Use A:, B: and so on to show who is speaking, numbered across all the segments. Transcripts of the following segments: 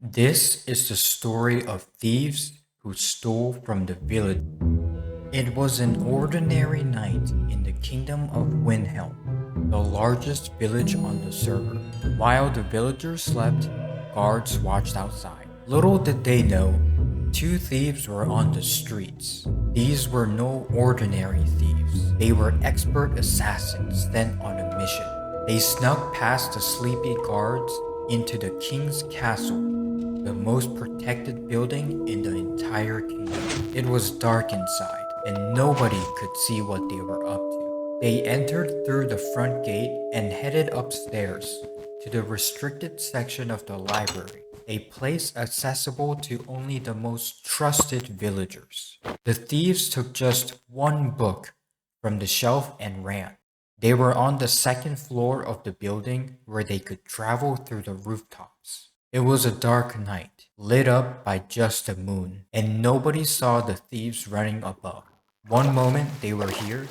A: This is the story of thieves who stole from the village. It was an ordinary night in the kingdom of Windhelm, the largest village on the server. While the villagers slept, guards watched outside. Little did they know, two thieves were on the streets. These were no ordinary thieves. They were expert assassins sent on a mission. They snuck past the sleepy guards into the king's castle, the most protected building in the entire kingdom. It was dark inside, and nobody could see what they were up to. They entered through the front gate and headed upstairs to the restricted section of the library, a place accessible to only the most trusted villagers. The thieves took just one book from the shelf and ran. They were on the second floor of the building where they could travel through the rooftops. It was a dark night, lit up by just the moon, and nobody saw the thieves running above. One moment they were here,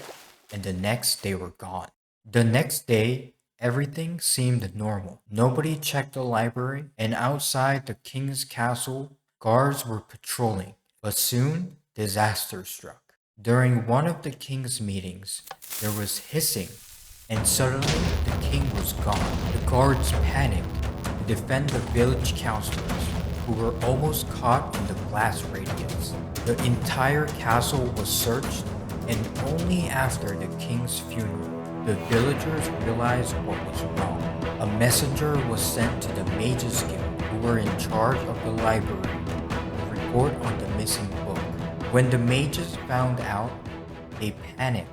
A: and the next they were gone. The next day, everything seemed normal. Nobody checked the library, and outside the king's castle, guards were patrolling. But soon, disaster struck. During one of the king's meetings, there was hissing, and suddenly the king was gone. The guards panicked to defend the village councilors, who were almost caught in the blast radius. The entire castle was searched, and only after the king's funeral, the villagers realized what was wrong. A messenger was sent to the Mages Guild, who were in charge of the library, to report on the missing book. When the mages found out, they panicked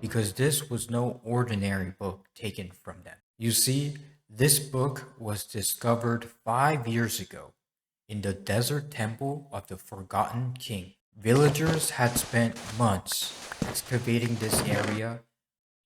A: because this was no ordinary book taken from them. You see, this book was discovered 5 years ago in the desert temple of the Forgotten King. Villagers had spent months excavating this area.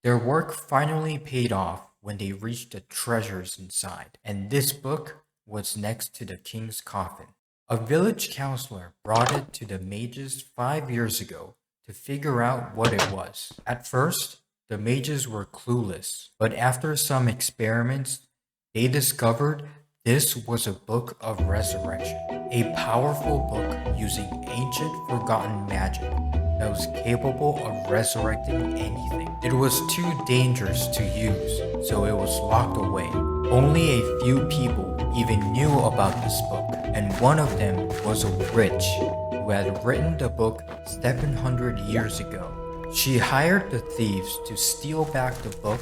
A: Their work finally paid off when they reached the treasures inside, and this book was next to the king's coffin. A village counselor brought it to the mages 5 years ago to figure out what it was. At first, the mages were clueless, but after some experiments, they discovered this was a book of resurrection, a powerful book using ancient forgotten magic that was capable of resurrecting anything. It was too dangerous to use, so it was locked away. Only a few people even knew about this book, and one of them was a witch who had written the book 700 years ago. She hired the thieves to steal back the book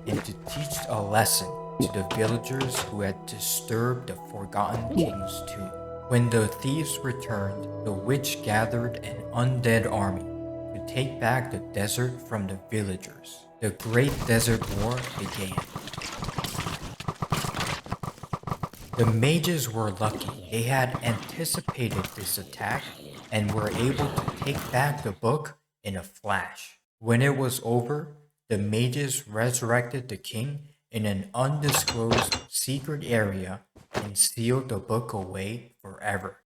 A: and to teach a lesson to the villagers who had disturbed the Forgotten King's tomb. When the thieves returned, the witch gathered an undead army to take back the desert from the villagers. The Great Desert War began. The mages were lucky. They had anticipated this attack and were able to take back the book in a flash. When it was over, the mages resurrected the king in an undisclosed secret area and sealed the book away forever.